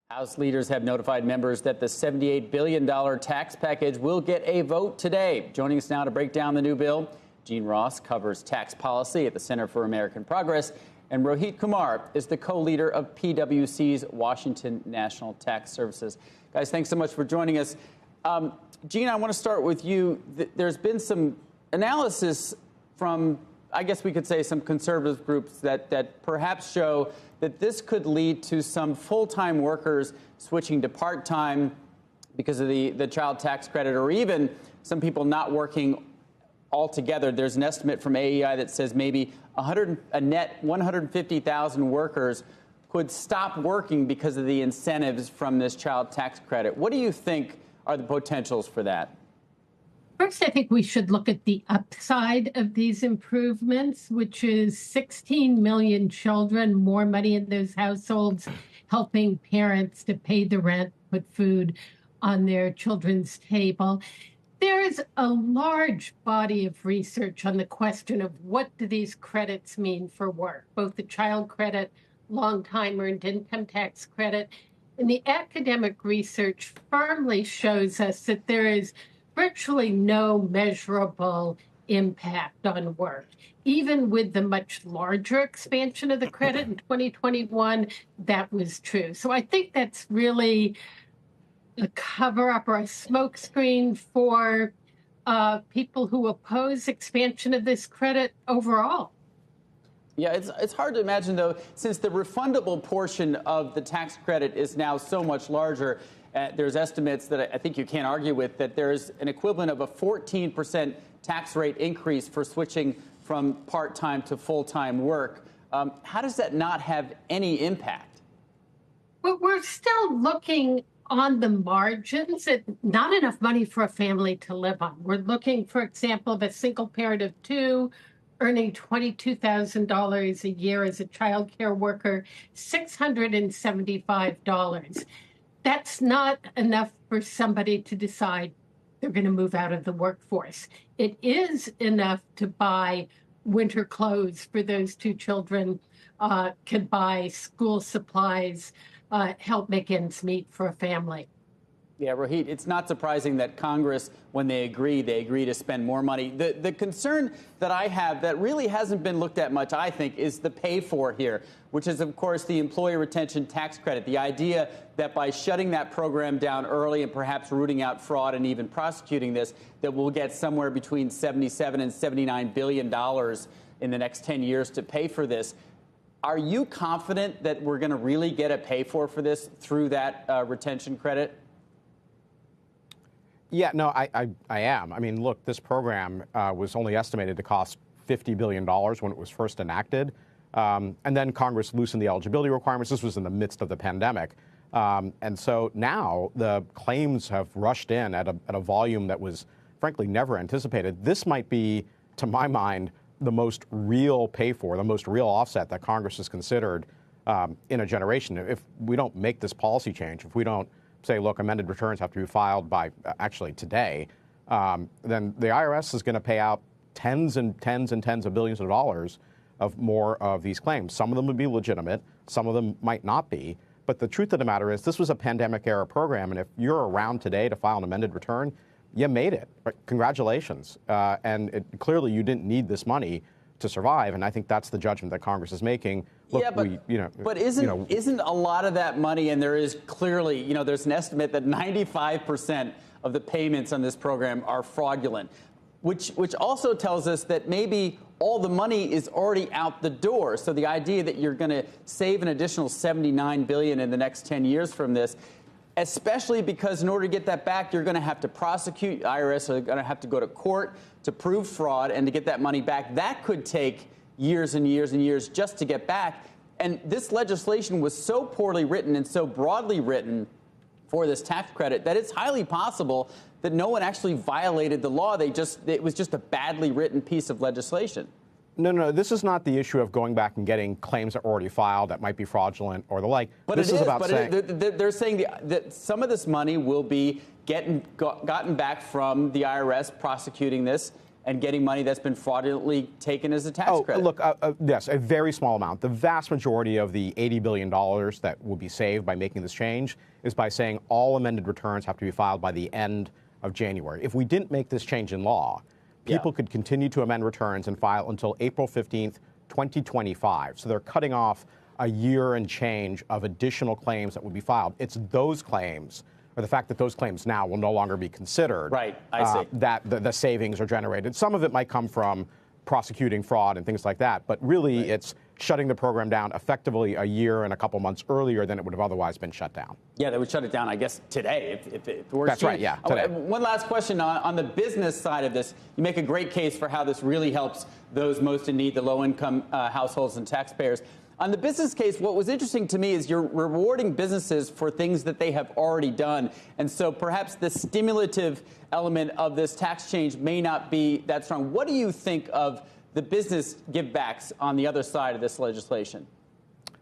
House leaders have notified members that the $78 billion tax package will get a vote today. Joining us now to break down the new bill, Gene Ross covers tax policy at the Center for American Progress, and Rohit Kumar is the co-leader of PwC's Washington National Tax Services. Guys, thanks so much for joining us. Gene, I want to start with you. There's been some analysis from, I guess we could say, some conservative groups that perhaps show that this could lead to some full-time workers switching to part-time because of the child tax credit, or even some people not working altogether. There's an estimate from AEI that says maybe a net 150,000 workers could stop working because of the incentives from this child tax credit. What do you think are the potentials for that? First, I think we should look at the upside of these improvements, which is 16 million children, more money in those households, helping parents to pay the rent, put food on their children's table. There is a large body of research on the question of what do these credits mean for work, both the child credit, long-time earned income tax credit. And the academic research firmly shows us that there is virtually no measurable impact on work. Even with the much larger expansion of the credit in 2021, that was true. So I think that's really a cover-up or a smokescreen for people who oppose expansion of this credit overall. Yeah, it's hard to imagine, though, since the refundable portion of the tax credit is now so much larger. There's estimates that I think you can't argue with, that there's an equivalent of a 14% tax rate increase for switching from part-time to full-time work. How does that not have any impact? Well, we're still looking on the margins at not enough money for a family to live on. We're looking, for example, of a single parent of two earning $22,000 a year as a child care worker, $675. That's not enough for somebody to decide they're going to move out of the workforce. It is enough to buy winter clothes for those two children, could buy school supplies, help make ends meet for a family. Yeah, Rohit, it's not surprising that Congress, when they agree to spend more money. The concern that I have that really hasn't been looked at much, I think, is the pay for here, which is, of course, the employee retention tax credit. The idea that by shutting that program down early and perhaps rooting out fraud and even prosecuting this, that we'll get somewhere between $77 and $79 billion in the next 10 years to pay for this. Are you confident that we're going to really get a pay for this through that retention credit? Yeah, no, I am. I mean, look, this program was only estimated to cost $50 billion when it was first enacted. And then Congress loosened the eligibility requirements. This was in the midst of the pandemic. And so now the claims have rushed in at a volume that was, frankly, never anticipated. This might be, to my mind, the most real pay for, the most real offset that Congress has considered in a generation. If we don't make this policy change, if we don't say, look, amended returns have to be filed by actually today, then the IRS is going to pay out tens and tens and tens of billions of dollars of more of these claims. Some of them would be legitimate. Some of them might not be. But the truth of the matter is this was a pandemic-era program, and if you're around today to file an amended return, you made it. Congratulations. And clearly you didn't need this money to survive, and I think that's the judgment that Congress is making. Look, yeah, but isn't a lot of that money, and there is clearly, there's an estimate that 95% of the payments on this program are fraudulent, which also tells us that maybe all the money is already out the door. So the idea that you're going to save an additional $79 billion in the next 10 years from this, especially because in order to get that back, you're going to have to prosecute. IRS are going to have to go to court to prove fraud, and to get that money back, that could take years and years and years just to get back. And this legislation was so poorly written and so broadly written for this tax credit that it's highly possible that no one actually violated the law. It was just a badly written piece of legislation. No, this is not the issue of going back and getting claims that are already filed that might be fraudulent or the like. But this is about saying they're saying that some of this money will be gotten back from the IRS prosecuting this, and getting money that's been fraudulently taken as a tax credit. Look, yes, a very small amount. The vast majority of the $80 billion that will be saved by making this change is by saying all amended returns have to be filed by the end of January. If we didn't make this change in law, people could continue to amend returns and file until April 15th, 2025. So they're cutting off a year and change of additional claims that would be filed. It's those claims, or the fact that those claims now will no longer be considered, right, I see. That the savings are generated. Some of it might come from prosecuting fraud and things like that, but really it's shutting the program down effectively a year and a couple months earlier than it would have otherwise been shut down. Yeah, they would shut it down, I guess, today if it were. That's right, yeah, today. One last question on the business side of this. You make a great case for how this really helps those most in need, the low-income households and taxpayers. On the business case, what was interesting to me is you're rewarding businesses for things that they have already done. And so perhaps the stimulative element of this tax change may not be that strong. What do you think of the business givebacks on the other side of this legislation?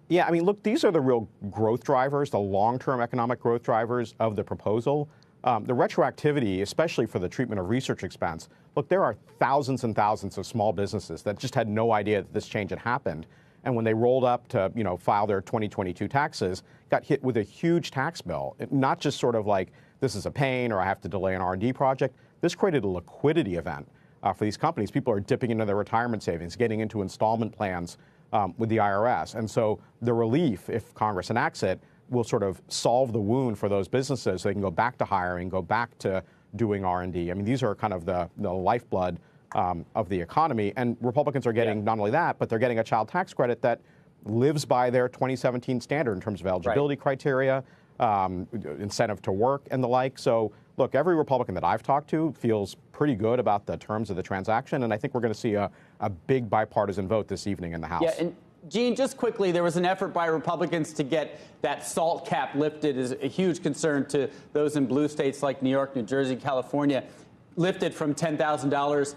Yeah, I mean, look, these are the real growth drivers, the long-term economic growth drivers of the proposal. The retroactivity, especially for the treatment of research expense, look, there are thousands and thousands of small businesses that just had no idea that this change had happened. And when they rolled up to, file their 2022 taxes, got hit with a huge tax bill. Not just sort of like, this is a pain or I have to delay an R&D project. This created a liquidity event for these companies. People are dipping into their retirement savings, getting into installment plans with the IRS. And so the relief, if Congress enacts it, will sort of solve the wound for those businesses so they can go back to hiring, go back to doing R&D. I mean, these are kind of the lifeblood of the economy. And Republicans are getting not only that, but they're getting a child tax credit that lives by their 2017 standard in terms of eligibility criteria, incentive to work and the like. So, look, every Republican that I've talked to feels pretty good about the terms of the transaction. And I think we're going to see a big bipartisan vote this evening in the House. Yeah, and Gene, just quickly, there was an effort by Republicans to get that SALT cap lifted, is a huge concern to those in blue states like New York, New Jersey, California, lifted from $10,000.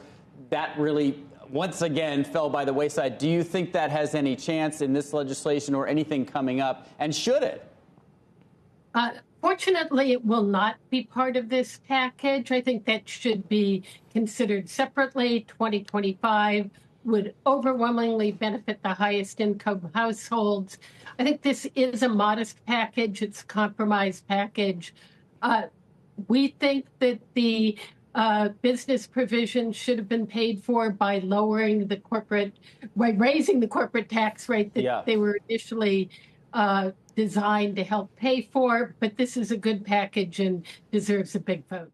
That really, once again, fell by the wayside. Do you think that has any chance in this legislation or anything coming up? And should it? Fortunately, it will not be part of this package. I think that should be considered separately. 2025 would overwhelmingly benefit the highest income households. I think this is a modest package. It's a compromise package. We think that the business provision should have been paid for by raising the corporate tax rate that they were initially designed to help pay for. But this is a good package and deserves a big vote.